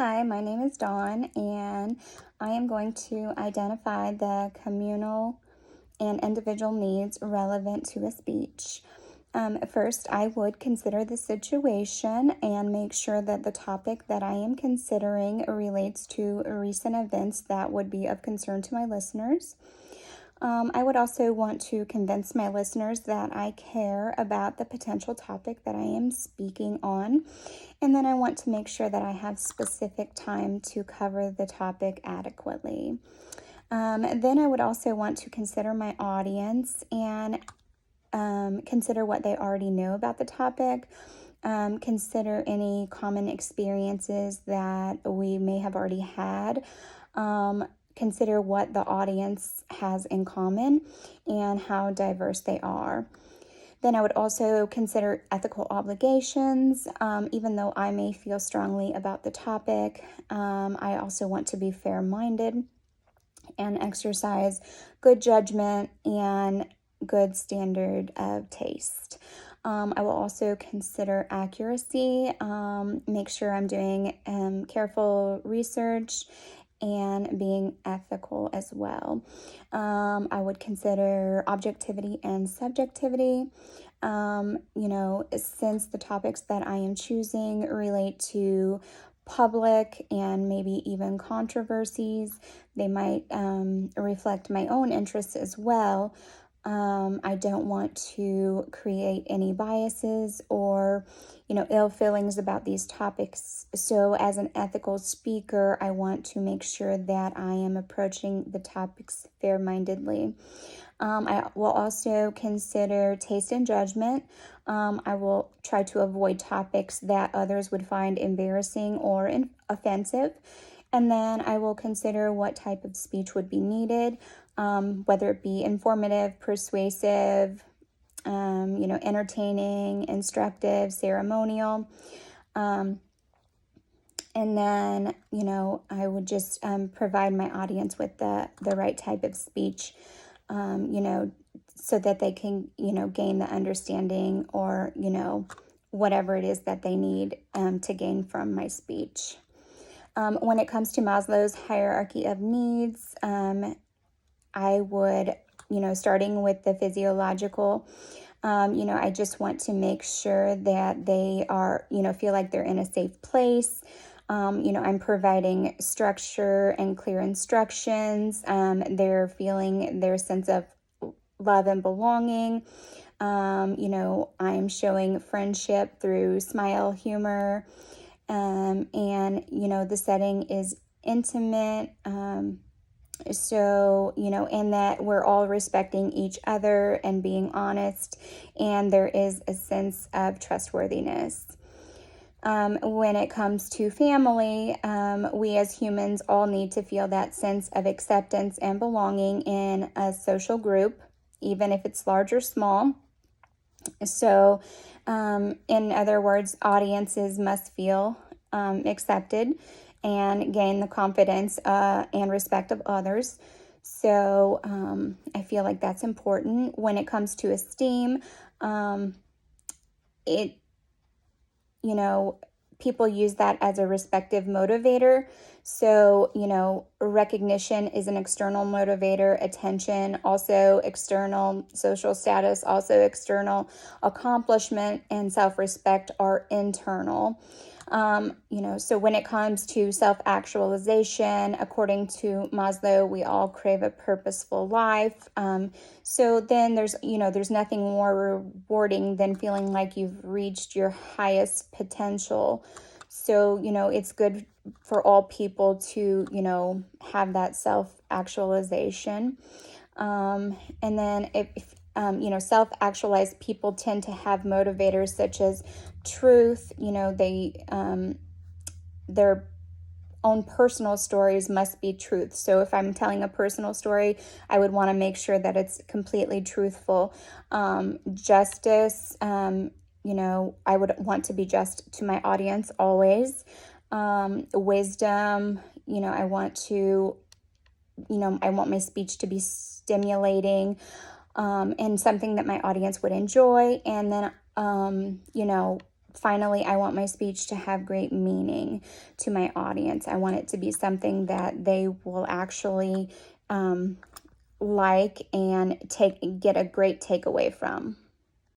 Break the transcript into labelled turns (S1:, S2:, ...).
S1: Hi, my name is Dawn, and I am going to identify the communal and individual needs relevant to a speech. First, I would consider the situation and make sure that the topic that I am considering relates to recent events that would be of concern to my listeners. I would also want to convince my listeners that I care about the potential topic that I am speaking on. And then I want to make sure that I have specific time to cover the topic adequately. Then I would also want to consider my audience and consider what they already know about the topic. Consider any common experiences that we may have already had. Consider what the audience has in common and how diverse they are. Then I would also consider ethical obligations. Even though I may feel strongly about the topic, I also want to be fair-minded and exercise good judgment and good standard of taste. I will also consider accuracy, make sure I'm doing careful research and being ethical as well. I would consider objectivity and subjectivity. Since the topics that I am choosing relate to public and maybe even controversies, they might reflect my own interests as well. I don't want to create any biases or, ill feelings about these topics. So as an ethical speaker, I want to make sure that I am approaching the topics fair-mindedly. I will also consider taste and judgment. I will try to avoid topics that others would find embarrassing or offensive. And then I will consider what type of speech would be needed, whether it be informative, persuasive, entertaining, instructive, ceremonial. And then, I would just provide my audience with the right type of speech, so that they can, gain the understanding or, whatever it is that they need to gain from my speech. When it comes to Maslow's hierarchy of needs, I would, starting with the physiological, I just want to make sure that they are, feel like they're in a safe place. I'm providing structure and clear instructions. They're feeling their sense of love and belonging. I'm showing friendship through smile, humor, and, the setting is intimate. And that we're all respecting each other and being honest, and there is a sense of trustworthiness. When it comes to family, we as humans all need to feel that sense of acceptance and belonging in a social group, even if it's large or small. So, in other words, audiences must feel accepted and gain the confidence and respect of others. So I feel like that's important. When it comes to esteem, people use that as a respective motivator. So, recognition is an external motivator, attention also external, social status also external, accomplishment and self-respect are internal. So when it comes to self-actualization, according to Maslow, we all crave a purposeful life. So then there's nothing more rewarding than feeling like you've reached your highest potential. So, it's good for all people to, have that self-actualization. And then if self-actualized people tend to have motivators such as truth. Their own personal stories must be truth. So if I'm telling a personal story, I would want to make sure that it's completely truthful. Justice, I would want to be just to my audience always. Wisdom, I want my speech to be stimulating, and something that my audience would enjoy. And then, Finally, I want my speech to have great meaning to my audience. I want it to be something that they will actually like and get a great takeaway from.